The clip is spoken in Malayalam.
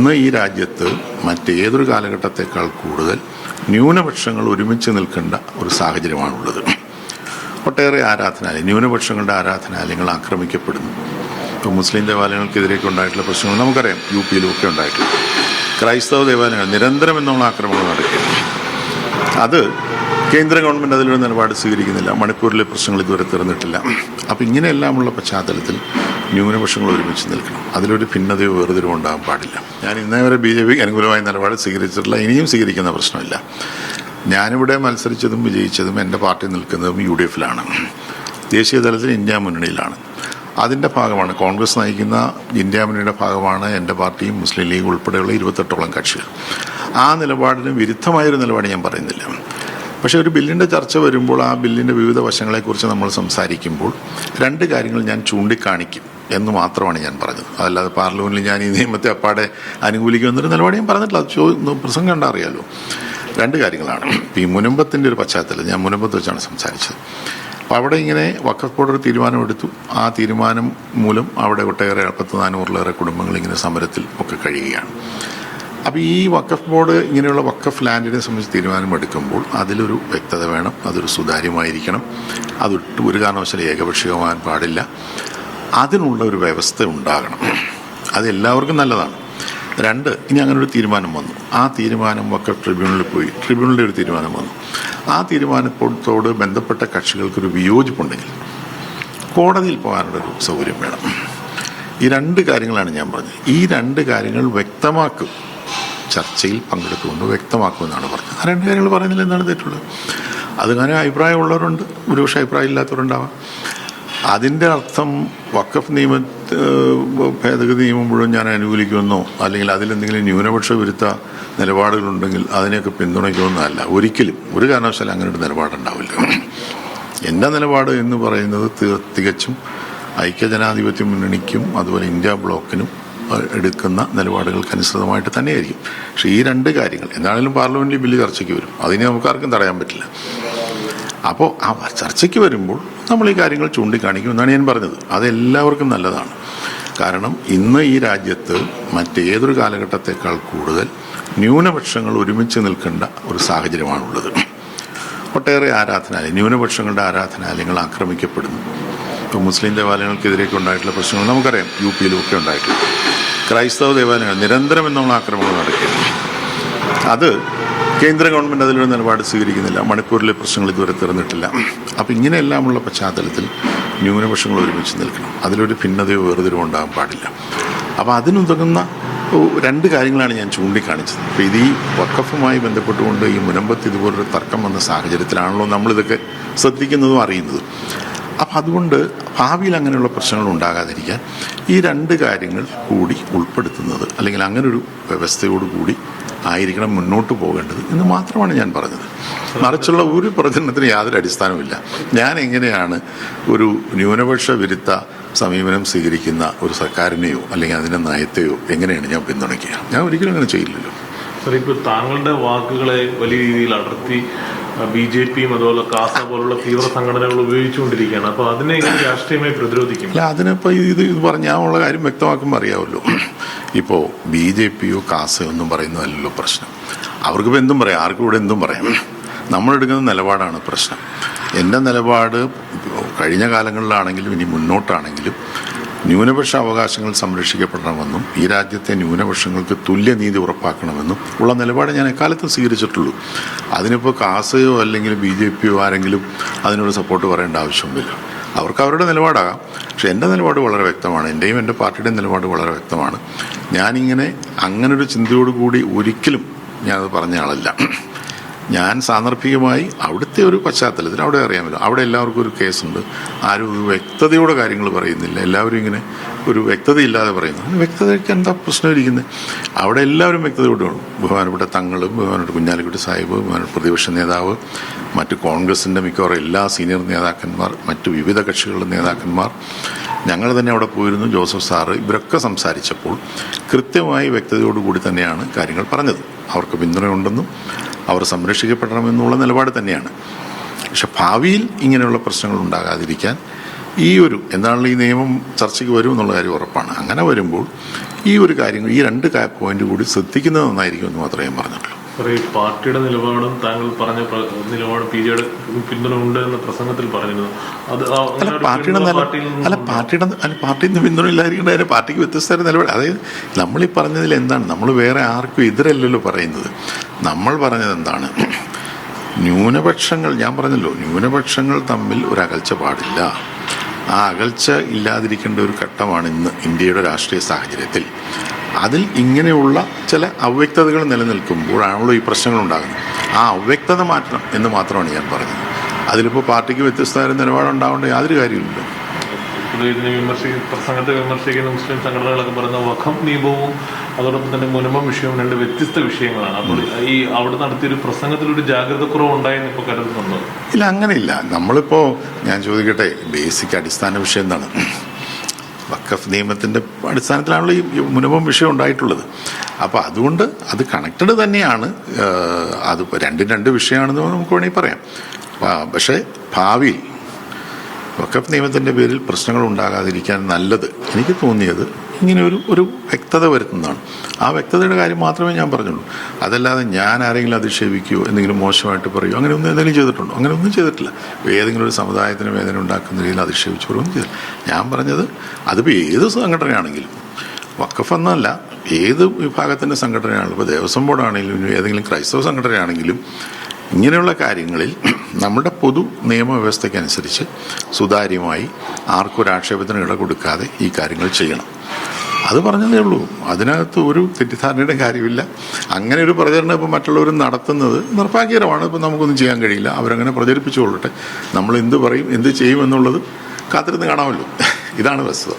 ഇന്ന് ഈ രാജ്യത്ത് മറ്റേതൊരു കാലഘട്ടത്തേക്കാൾ കൂടുതൽ ന്യൂനപക്ഷങ്ങൾ ഒരുമിച്ച് നിൽക്കേണ്ട ഒരു സാഹചര്യമാണുള്ളത്. ഒട്ടേറെ ആരാധനാലയം, ന്യൂനപക്ഷങ്ങളുടെ ആരാധനാലയങ്ങൾ ആക്രമിക്കപ്പെടുന്നു. ഇപ്പോൾ മുസ്ലിം ദേവാലയങ്ങൾക്കെതിരെയൊക്കെ ഉണ്ടായിട്ടുള്ള പ്രശ്നങ്ങൾ നമുക്കറിയാം, യു പിയിലും ഒക്കെ ഉണ്ടായിട്ടുണ്ട്. ക്രൈസ്തവ ദേവാലയങ്ങൾ നിരന്തരം എന്നുള്ള ആക്രമണങ്ങൾ നടക്കുകയാണ്. അത് കേന്ദ്ര ഗവൺമെൻറ് അതിലൊരു നിലപാട് സ്വീകരിക്കുന്നില്ല. മണിപ്പൂരിലെ പ്രശ്നങ്ങൾ ഇതുവരെ തീർന്നിട്ടില്ല. അപ്പോൾ ഇങ്ങനെയെല്ലാമുള്ള പശ്ചാത്തലത്തിൽ ന്യൂനപക്ഷങ്ങൾ ഒരുമിച്ച് നിൽക്കണം. അതിലൊരു ഭിന്നതയോ വേർതിരിവോ ഉണ്ടാകാൻ പാടില്ല. ഞാൻ ഇന്നേ വരെ BJP അനുകൂലമായ നിലപാട് സ്വീകരിച്ചിട്ടില്ല, ഇനിയും സ്വീകരിക്കുന്ന പ്രശ്നമില്ല. ഞാനിവിടെ മത്സരിച്ചതും വിജയിച്ചതും എൻ്റെ പാർട്ടി നിൽക്കുന്നതും UDF-ലാണ്. ദേശീയ തലത്തിൽ ഇന്ത്യ മുന്നണിയിലാണ്. അതിൻ്റെ ഭാഗമാണ് കോൺഗ്രസ് നയിക്കുന്ന ഇന്ത്യ മുന്നണിയുടെ ഭാഗമാണ് എൻ്റെ പാർട്ടിയും മുസ്ലിം ലീഗ് ഉൾപ്പെടെയുള്ള 28ഓളം കക്ഷികൾ. ആ നിലപാടിന് വിരുദ്ധമായൊരു നിലപാട് ഞാൻ പറയുന്നില്ല. പക്ഷേ ഒരു ബില്ലിൻ്റെ ചർച്ച വരുമ്പോൾ ആ ബില്ലിൻ്റെ വിവിധ വശങ്ങളെക്കുറിച്ച് നമ്മൾ സംസാരിക്കുമ്പോൾ രണ്ട് കാര്യങ്ങൾ ഞാൻ ചൂണ്ടിക്കാണിക്കും എന്ന് മാത്രമാണ് ഞാൻ പറഞ്ഞത്. അതല്ലാതെ പാർലമെൻറ്റിൽ ഞാൻ ഈ നിയമത്തെ അപ്പാടെ അനുകൂലിക്കുമെന്നൊരു നിലപാട് ഞാൻ പറഞ്ഞിട്ടില്ല. അത് പ്രസംഗം കണ്ടാൽ അറിയാമല്ലോ. രണ്ട് കാര്യങ്ങളാണ്. ഈ മുനമ്പത്തിൻ്റെ ഒരു പശ്ചാത്തലം, ഞാൻ മുനമ്പത്ത് വെച്ചാണ് സംസാരിച്ചത്. അപ്പോൾ അവിടെ ഇങ്ങനെ വഖഫ് ബോർഡ് ഒരു തീരുമാനമെടുത്തു. ആ തീരുമാനം മൂലം അവിടെ ഒട്ടേറെ 400-ലേറെ കുടുംബങ്ങൾ ഇങ്ങനെ സമരത്തിൽ ഒക്കെ കഴിയുകയാണ്. അപ്പോൾ ഈ വഖഫ് ബോർഡ് ഇങ്ങനെയുള്ള വഖഫ് ലാൻഡിനെ സംബന്ധിച്ച് തീരുമാനമെടുക്കുമ്പോൾ അതിലൊരു വ്യക്തത വേണം, അതൊരു സുതാര്യമായിരിക്കണം, അതൊട്ട് ഒരു കാരണവശാലും ഏകപക്ഷീയമാകാൻ പാടില്ല. അതിനുള്ള ഒരു വ്യവസ്ഥ ഉണ്ടാകണം. അത് എല്ലാവർക്കും നല്ലതാണ്. രണ്ട്, ഇനി അങ്ങനെ ഒരു തീരുമാനം വന്നു. ആ തീരുമാനം വഖഫ് ട്രിബ്യൂണലിൽ പോയി, ട്രിബ്യൂണലിൻ്റെ ഒരു തീരുമാനം വന്നു. ആ തീരുമാനത്തോട് ബന്ധപ്പെട്ട കക്ഷികൾക്കൊരു വിയോജിപ്പുണ്ടെങ്കിൽ കോടതിയിൽ പോകാനുള്ളൊരു സൗകര്യം വേണം. ഈ രണ്ട് കാര്യങ്ങളാണ് ഞാൻ പറഞ്ഞത്. ഈ രണ്ട് കാര്യങ്ങൾ വ്യക്തമാക്കും, ചർച്ചയിൽ പങ്കെടുത്തുകൊണ്ട് വ്യക്തമാക്കുമെന്നാണ് പറഞ്ഞത്. ആ രണ്ട് കാര്യങ്ങൾ പറയുന്നതിൽ എന്താണ് തെറ്റുള്ളത്? അതങ്ങനെ അഭിപ്രായമുള്ളവരുണ്ട്, ഒരുപക്ഷെ അഭിപ്രായം ഇല്ലാത്തവരുണ്ടാവാം. അതിൻ്റെ അർത്ഥം വഖഫ് ഭേദഗതി നിയമം മുഴുവൻ ഞാൻ അനുകൂലിക്കുമെന്നോ അല്ലെങ്കിൽ അതിലെന്തെങ്കിലും ന്യൂനപക്ഷ വിരുദ്ധ നിലപാടുകളുണ്ടെങ്കിൽ അതിനെയൊക്കെ പിന്തുണയ്ക്കുമെന്നല്ല. ഒരിക്കലും ഒരു കാരണവശാലും അങ്ങനെ ഒരു നിലപാടുണ്ടാവില്ല. എൻ്റെ നിലപാട് എന്ന് പറയുന്നത് തികച്ചും ഐക്യജനാധിപത്യ മുന്നണിക്കും അതുപോലെ ഇന്ത്യ ബ്ലോക്കിനും എടുക്കുന്ന നിലപാടുകൾക്കനുസൃതമായിട്ട് തന്നെയായിരിക്കും. പക്ഷേ ഈ രണ്ട് കാര്യങ്ങൾ എന്താണെങ്കിലും പാർലമെൻറ്റിൽ ബില്ല് ചർച്ചയ്ക്ക് വരും. അതിനെ നമുക്കാർക്കും തടയാൻ പറ്റില്ല. അപ്പോൾ ആ ചർച്ചയ്ക്ക് വരുമ്പോൾ നമ്മൾ ഈ കാര്യങ്ങൾ ചൂണ്ടിക്കാണിക്കുമെന്നാണ് ഞാൻ പറഞ്ഞത്. അതെല്ലാവർക്കും നല്ലതാണ്. കാരണം ഇന്ന് ഈ രാജ്യത്ത് മറ്റേതൊരു കാലഘട്ടത്തേക്കാൾ കൂടുതൽ ന്യൂനപക്ഷങ്ങൾ ഒരുമിച്ച് നിൽക്കേണ്ട ഒരു സാഹചര്യമാണുള്ളത്. ഒട്ടേറെ ആരാധനാലയം, ന്യൂനപക്ഷങ്ങളുടെ ആരാധനാലയങ്ങൾ ആക്രമിക്കപ്പെടുന്നു. ഇപ്പോൾ മുസ്ലിം ദേവാലയങ്ങൾക്കെതിരെയൊക്കെ ഉണ്ടായിട്ടുള്ള പ്രശ്നങ്ങൾ നമുക്കറിയാം, യു പിയിലും ഒക്കെ ഉണ്ടായിട്ടുണ്ട്. ക്രൈസ്തവ ദേവാലയങ്ങൾ നിരന്തരം എന്നുള്ള ആക്രമണങ്ങൾ നടക്കുകയാണ്. അത് കേന്ദ്ര ഗവൺമെൻറ് അതിലൊരു നിലപാട് സ്വീകരിക്കുന്നില്ല. മണിപ്പൂരിലെ പ്രശ്നങ്ങൾ ഇതുവരെ തീർന്നിട്ടില്ല. അപ്പോൾ ഇങ്ങനെയെല്ലാമുള്ള പശ്ചാത്തലത്തിൽ ന്യൂനപക്ഷങ്ങൾ ഒരുമിച്ച് നിൽക്കണം. അതിലൊരു ഭിന്നതയോ വേർതിരിവോ ഉണ്ടാകാൻ പാടില്ല. അപ്പോൾ അതിനുതകുന്ന രണ്ട് കാര്യങ്ങളാണ് ഞാൻ ചൂണ്ടിക്കാണിച്ചത്. അപ്പോൾ ഇത് ഈ വഖഫുമായി ബന്ധപ്പെട്ടുകൊണ്ട് ഈ മുനമ്പത്ത് ഇതുപോലൊരു തർക്കം വന്ന സാഹചര്യത്തിലാണല്ലോ നമ്മളിതൊക്കെ ശ്രദ്ധിക്കുന്നതും അറിയുന്നതും. അപ്പം അതുകൊണ്ട് ഭാവിയിൽ അങ്ങനെയുള്ള പ്രശ്നങ്ങൾ ഉണ്ടാകാതിരിക്കാൻ ഈ രണ്ട് കാര്യങ്ങൾ കൂടി ഉൾപ്പെടുത്തുന്നത് അല്ലെങ്കിൽ അങ്ങനൊരു വ്യവസ്ഥയോടുകൂടി ആയിരിക്കണം മുന്നോട്ട് പോകേണ്ടത് എന്ന് മാത്രമാണ് ഞാൻ പറഞ്ഞത്. മറിച്ചുള്ള ഒരു പ്രചരണത്തിന് യാതൊരു അടിസ്ഥാനമില്ല. ഞാൻ എങ്ങനെയാണ് ഒരു ന്യൂനപക്ഷ വിരുദ്ധ സമീപനം സ്വീകരിക്കുന്ന ഒരു സർക്കാരിനെയോ അല്ലെങ്കിൽ അതിൻ്റെ നയത്തെയോ എങ്ങനെയാണ് ഞാൻ പിന്തുണയ്ക്കുക? ഞാൻ ഒരിക്കലും അങ്ങനെ ചെയ്യില്ലല്ലോ. സാർ, ഇപ്പോൾ താങ്കളുടെ വാക്കുകളെ വലിയ രീതിയിൽ അടർത്തി BJPയും അതുപോലെ കാസ പോലുള്ള തീവ്ര സംഘടനകൾ ഉപയോഗിച്ചുകൊണ്ടിരിക്കുകയാണ്. അപ്പോൾ അതിനെ എങ്ങനെ രാഷ്ട്രീയമായി പ്രതിരോധിക്കും? അല്ല, അതിനിപ്പോൾ ഇത് പറഞ്ഞാലുള്ള കാര്യം വ്യക്തമാക്കുമ്പോൾ അറിയാമല്ലോ. ഇപ്പോൾ BJPയോ കാസയോ ഒന്നും പറയുന്നതല്ലല്ലോ പ്രശ്നം. അവർക്കിപ്പോൾ എന്തും പറയാം, ആർക്കും ഇവിടെ എന്തും പറയാം. നമ്മളെടുക്കുന്ന നിലപാടാണ് പ്രശ്നം. എൻ്റെ നിലപാട് കഴിഞ്ഞ കാലങ്ങളിലാണെങ്കിലും ഇനി മുന്നോട്ടാണെങ്കിലും ന്യൂനപക്ഷ അവകാശങ്ങൾ സംരക്ഷിക്കപ്പെടണമെന്നും ഈ രാജ്യത്തെ ന്യൂനപക്ഷങ്ങൾക്ക് തുല്യനീതി ഉറപ്പാക്കണമെന്നും ഉള്ള നിലപാട് ഞാൻ എക്കാലത്തും സ്വീകരിച്ചിട്ടുള്ളൂ. അതിനിപ്പോൾ കാസയോ അല്ലെങ്കിൽ BJPയോ ആരെങ്കിലും അതിനോട് സപ്പോർട്ട് പറയേണ്ട ആവശ്യമൊന്നുമില്ല. അവർക്ക് അവരുടെ നിലപാടാകാം. പക്ഷേ എൻ്റെ നിലപാട് വളരെ വ്യക്തമാണ്. എൻ്റെയും എൻ്റെ പാർട്ടിയുടെയും നിലപാട് വളരെ വ്യക്തമാണ്. ഞാനിങ്ങനെ അങ്ങനൊരു ചിന്തയോടുകൂടി ഒരിക്കലും ഞാനത് പറഞ്ഞ ആളല്ല. ഞാൻ സാന്ദർഭികമായി അവിടുത്തെ ഒരു പശ്ചാത്തലത്തിൽ അവിടെ അറിയാമല്ലോ, അവിടെ എല്ലാവർക്കും ഒരു കേസുണ്ട്. ആരും ഒരു വ്യക്തതയോടെ കാര്യങ്ങൾ പറയുന്നില്ല. എല്ലാവരും ഇങ്ങനെ ഒരു വ്യക്തതയില്ലാതെ പറയുന്നു. വ്യക്തതയ്ക്ക് എന്താ പ്രശ്നം ഇരിക്കുന്നത്? അവിടെ എല്ലാവരും വ്യക്തതയോടെ വേണം. ബഹുമാനപ്പെട്ട തങ്ങളും, ബഹുമാനപ്പെട്ട കുഞ്ഞാലിക്കുട്ടി സാഹിബ്, ബഹുമാനപ്പെട്ട പ്രതിപക്ഷ നേതാവ്, മറ്റ് കോൺഗ്രസിൻ്റെ മിക്കവാറും എല്ലാ സീനിയർ നേതാക്കന്മാർ, മറ്റ് വിവിധ കക്ഷികളുടെ നേതാക്കന്മാർ, ഞങ്ങൾ തന്നെ അവിടെ പോയിരുന്നു, ജോസഫ് സാറ്, ഇവരൊക്കെ സംസാരിച്ചപ്പോൾ കൃത്യമായി വ്യക്തതയോടുകൂടി തന്നെയാണ് കാര്യങ്ങൾ പറഞ്ഞത്. അവർക്ക് പിന്തുണയുണ്ടെന്നും അവർ സംരക്ഷിക്കപ്പെടണമെന്നുള്ള നിലപാട് തന്നെയാണ്. പക്ഷെ ഭാവിയിൽ ഇങ്ങനെയുള്ള പ്രശ്നങ്ങൾ ഉണ്ടാകാതിരിക്കാൻ എന്താണല്ലോ ഈ നിയമം ചർച്ചയ്ക്ക് വരും എന്നുള്ള കാര്യം ഉറപ്പാണ്. അങ്ങനെ വരുമ്പോൾ ഈ ഒരു കാര്യങ്ങൾ, ഈ രണ്ട് പോയിന്റ് കൂടി ശ്രദ്ധിക്കുന്നത് നന്നായിരിക്കും എന്ന് മാത്രമേ ഞാൻ പറഞ്ഞുള്ളൂ. ഈ പാർട്ടിയുടെ നിലപാടും താങ്കൾ പറഞ്ഞ നിലപാടും PJ-യുടെ പിന്തുണ ഉണ്ട് എന്ന പ്രസംഗത്തിൽ പറഞ്ഞിരുന്നു. അത് പാർട്ടിയിൽ നിന്ന് പിന്തുണ ഇല്ലായിരിക്കേണ്ട കാര്യം, പാർട്ടിക്ക് വ്യത്യസ്തമായ നിലപാട്. അതായത് നമ്മളീ പറഞ്ഞതിൽ എന്താണ്, നമ്മൾ വേറെ ആർക്കും എതിരല്ലല്ലോ പറയുന്നത്. നമ്മൾ പറഞ്ഞത് എന്താണ്, ന്യൂനപക്ഷങ്ങൾ, ഞാൻ പറഞ്ഞല്ലോ, ന്യൂനപക്ഷങ്ങൾ തമ്മിൽ ഒരു അകൽച്ച പാടില്ല. ആ അകൽച്ച ഇല്ലാതിരിക്കേണ്ട ഒരു ഘട്ടമാണ് ഇന്ന് ഇന്ത്യയുടെ രാഷ്ട്രീയ സാഹചര്യത്തിൽ. അതിൽ ഇങ്ങനെയുള്ള ചില അവ്യക്തതകൾ നിലനിൽക്കുമ്പോഴാണല്ലോ ഈ പ്രശ്നങ്ങൾ ഉണ്ടാകുന്നത്. ആ അവ്യക്തത മാറ്റണം എന്ന് മാത്രമാണ് ഞാൻ പറഞ്ഞത്. അതിലിപ്പോൾ പാർട്ടിക്ക് വ്യത്യസ്തമായ നിലപാടുണ്ടാവേണ്ട യാതൊരു കാര്യമില്ലല്ലോ. ഇതിനെ പ്രസംഗത്തെ വിമർശിക്കുന്ന മുസ്ലിം സംഘടനകളൊക്കെ പറയുന്ന വഖഫ് നിയമവും അതോടൊപ്പം തന്നെ മുനമ്പം വിഷയവും രണ്ട് വ്യത്യസ്ത വിഷയങ്ങളാണ്. അപ്പോൾ ഈ അവിടെ നടത്തിയൊരു പ്രസംഗത്തിലൊരു ജാഗ്രത കുറവ് ഉണ്ടായെന്ന് ഇപ്പോൾ കരുതുന്നുണ്ടോ? ഇല്ല, അങ്ങനെയില്ല. നമ്മളിപ്പോൾ ഞാൻ ചോദിക്കട്ടെ, ബേസിക് അടിസ്ഥാന വിഷയം എന്താണ്? വഖഫ് നിയമത്തിൻ്റെ അടിസ്ഥാനത്തിലാണല്ലോ ഈ മുനമ്പം വിഷയം ഉണ്ടായിട്ടുള്ളത്. അപ്പോൾ അതുകൊണ്ട് അത് കണക്റ്റഡ് തന്നെയാണ്. അത് രണ്ട് വിഷയമാണെന്ന് നമുക്ക് വേണമെങ്കിൽ പറയാം. പക്ഷേ ഭാവിയിൽ വഖഫ് നിയമത്തിൻ്റെ പേരിൽ പ്രശ്നങ്ങൾ ഉണ്ടാകാതിരിക്കാൻ നല്ലത് എനിക്ക് തോന്നിയത് ഇങ്ങനെ ഒരു വ്യക്തത വരുത്തുന്നതാണ്. ആ വ്യക്തതയുടെ കാര്യം മാത്രമേ ഞാൻ പറഞ്ഞുള്ളൂ. അതല്ലാതെ ഞാൻ ആരെങ്കിലും അധിക്ഷേപിക്കുകയോ എന്തെങ്കിലും മോശമായിട്ട് പറയുകയോ അങ്ങനെയൊന്നും എന്തെങ്കിലും ചെയ്തിട്ടുണ്ടോ? അങ്ങനെയൊന്നും ചെയ്തിട്ടില്ല. ഏതെങ്കിലും ഒരു സമുദായത്തിന് വേദന ഉണ്ടാക്കുന്ന രീതിയിൽ അധിക്ഷേപിച്ചവരൊന്നും ചെയ്തില്ല. ഞാൻ പറഞ്ഞത് അതിപ്പോൾ ഏത് സംഘടനയാണെങ്കിലും, വഖഫ് എന്നല്ല, ഏത് വിഭാഗത്തിൻ്റെ സംഘടനയാണെങ്കിലും, ഇപ്പോൾ ദേവസ്വം ബോർഡാണെങ്കിലും ഏതെങ്കിലും ക്രൈസ്തവ സംഘടനയാണെങ്കിലും ഇങ്ങനെയുള്ള കാര്യങ്ങളിൽ നമ്മുടെ പൊതു നിയമവ്യവസ്ഥയ്ക്കനുസരിച്ച് സുതാര്യമായി ആർക്കൊരാക്ഷേപത്തിന് ഇട കൊടുക്കാതെ ഈ കാര്യങ്ങൾ ചെയ്യണം. അത് പറഞ്ഞതേ ഉള്ളൂ. അതിനകത്ത് ഒരു തെറ്റിദ്ധാരണയുടെ കാര്യമില്ല. അങ്ങനെ ഒരു പ്രചരണം ഇപ്പോൾ മറ്റുള്ളവർ നടത്തുന്നത് നിർഭാഗ്യകരമാണ്. ഇപ്പോൾ നമുക്കൊന്നും ചെയ്യാൻ കഴിയില്ല. അവരങ്ങനെ പ്രചരിപ്പിച്ചുകൊള്ളട്ടെ. നമ്മൾ എന്ത് പറയും, എന്ത് ചെയ്യുമെന്നുള്ളത് കാത്തിരുന്ന് കാണാമല്ലോ. ഇതാണ് വസ്തുത.